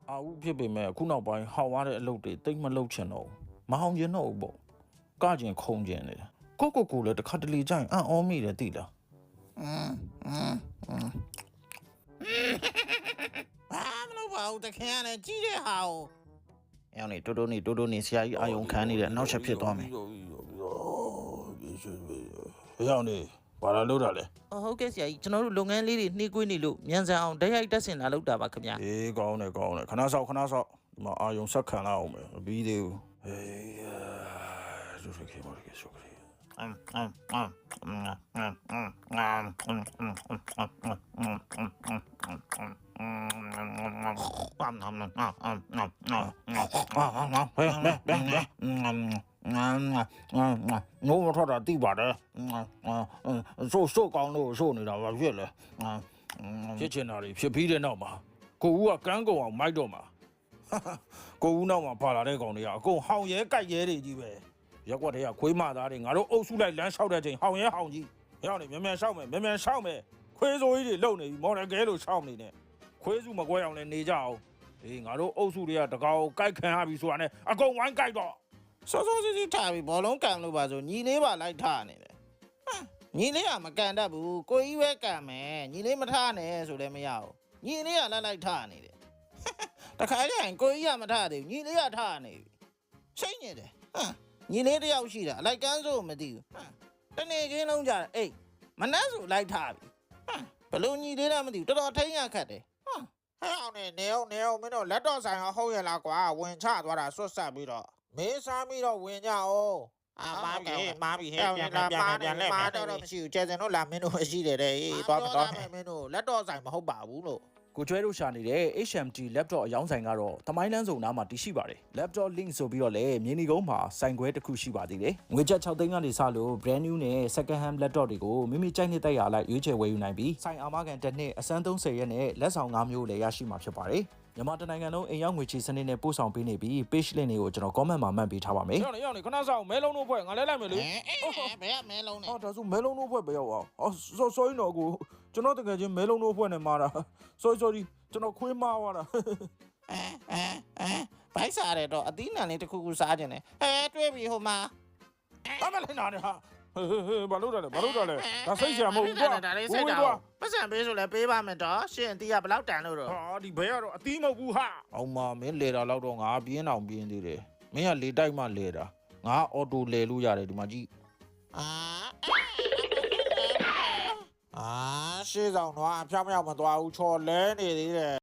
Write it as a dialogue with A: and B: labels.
A: အာဦးဖြစ်ပေမဲ့ခုနောက်ပိုင်းဟောင်ရတဲ့အလုပ်တွေတိတ်မလုပ်ချင်တော့မဟောင်ကျင်တော့ဘူးပေါ့ကကျင်ခုံကျင်နေတယ်ကိုလည်းတစ်ခါတလေကြရင်အံ့ဩမိတယ်သိလား
B: ဘာမလို့ပါဘူးတခင်ကလည်းကြီးတဲ့ဟာကို
A: အဲ့အောင်နေတိုးနေဆရာကြီးအာယုံခံနေတယ်နောက်ချက်ဖြစ်သွားမယ်အဲ့အောင်နေဘာလာလို့တာလဲ
C: ဟုတ်ကဲ့ဆရာကြီးကျွန်တော်တို့လုပ်ငန်းလေးတွေနှီးကွေးနေလို့မြန်ဆန်အောင်ဓာတ်ရိုက်တက်ဆင်လာလုပ်တာပါခင်ဗျာ
A: အေးကောင်းတယ်ခဏဆောက်ဒီမှာအာယုံဆက်ခံလာအောင်မယ်မပြီးသေးဘူးအေးဒုက္ခမရခဲ့ဆိုကြတယ်ငိုးမထွက်တာတိပါတယ်ဆိုးကောင်းလို့ဆိုးနေတာဘာဖြစ်လဲဖြစ်ချင်တာတွေဖြစ်ပြီးတဲ့နောက်မှာကိုဦးကကန်းကုန်အောင်မိုက်တော့မှာကိုဦးနောက်မှာပါလာတဲ့ကောင်တွေကအကုန်ဟောင်ရဲကြိုက်ရဲတွေကြီးပဲရက်ွက်တွေကခွေးမသားတွေငါတို့အုပ်စုလိုက်လမ်းလျှောက်တဲ့ချိန်ဟောင်ရဲဟောင်ကြီးရောက်နေမြန်ရှောက်မယ်ခွေးစိုးကြီးတွေလုံနေပြီမော်ဒယ်ကဲလို့ရှောက်နေနဲ့ခွေးစုမကွဲအောင်လည်းနေကြအောင်အေးငါတို့အုပ်စုတွေကတကောင်ကြိုက်ခံရပြီဆိုတာနဲ့အကုန်ဝိုင်းကြိုက်တော့
B: စောစီထားပြီးဘောလုံးကန်လို့ပါဆိုညီလေးပါလိုက်ထားနေတယ်ညီလေးကမကန်တတ်ဘူးကိုကြီးပဲကန်မယ်ညီလေးမထားနဲ့ဆိုလည်းမရဘူးညီလေးကလိုက်ထားနေတယ်တခါကျရင်ကိုကြီးကမထားသေးဘူးညီလေးကထားနေပြီစိတ်ညစ်တယ်ညီလေးတယောက်ရှိတာလိုက်ကန်းဆိုမသိဘူးတနေ့ချင်းလုံးကြတယ်အေးမနှက်ဆိုလိုက်ထားပြီဘလို့ညီလေးလည်းမသိဘူးတော်တော်ထိန်းရခတ်တယ်ဟဲ့အောင်နေအောင်မင်းတို့လက်တော့ဆိုင်ဟုတ်ရလားကွာဝင်ချသွားတာဆွတ်ဆက်ပြီးတော့မင်းစားပြီးတော့ဝင်ကြအောင်မားပြီဟဲ့ပြန်လဲမားတော့မရှိဘူးကျဲစင်တို့လာမင်းတို့မရှိတယ်တဲ့သွားမတော်မင်းတို့လက်တော့ဆိုင်မဟုတ်ပါဘူးလို့
A: ကိုကျွဲတို့ရှာနေတဲ့ HMT laptop အယောင်းဆိုင်ကတော့တမိုင်းလန်းစုံနားမှာတည်ရှိပါတယ် laptop link ဆိုပြီးတော့လည်းမြင်းဒီကုန်းမှာဆိုင်ခွဲတစ်ခုရှိပါသေးတယ်ငွေကျပ်6သိန်းကနေစလို့ brand new နဲ့ second hand laptop တွေကိုမိမိကြိုက်နှစ်တိုက်ရလိုက်ရွေးချယ်ဝယ်ယူနိုင်ပြီးဆိုင်အာမခံတစ်နှစ်အစမ်း30ရက်နဲ့လက်ဆောင်5မျိုးလည်းရရှိမှာဖြစ်ပါတယ်မြန်မာတနိုင်ငံလုံးအိမ်ရောက်ငွေချေစနစ်နဲ့ပို့ဆောင်ပေးနေပြီး page link တွေကိုကျွန်တော် comment မှာမှတ်ပေးထားပါမယ်။ရောက်နေခဏစောင့်မဲလုံးတို့ဖွဲ့ငါလဲလိုက်မယ်လေ
B: ။ဘယ်ကမဲလုံးနဲ့။
A: ဒါဆိုမဲလုံးတို့ဖွဲ့ပဲရောက်အောင်။sorry တော့ကိုကျွန်တော်တကယ်ချင်းမဲလုံးတို့ဖွဲ့နေမှာတာ။ sorry ကျွန်တော်ခွေးမားသွားတာ
B: ။ဘိုက်စားရတော့အသီးနှံလေးတစ်ခုခုစားခြင်းနဲ့တွေးပြီးဟိုမှာ
A: ။အမလေးနာနေဟာဘာလို့တာလဲဒါစိတ်ဆရာမဟုတ်ဘူးကွာ
B: ဒါလေးစိတ်တာပတ်စံပေးဆိုလဲပေးပါမယ်တော့ရှင်အတီးကဘယ်လောက်တန်လို့တော့
A: ဟာဒီဘဲကတော့အသီးမဟုတ်ဘူးဟာအောင်မမင်းလေတာလောက်တော့ငါပြင်းအောင်ပြင်းသေးတယ်မင်းကလေတိုက်မှလေတာငါအော်တိုလေလို့ရတယ်ဒီမှာကြည့်
B: ရှေ့ဆောင်တော့အဖြောင်းမသွားဘူးချော်လဲနေသေးတယ်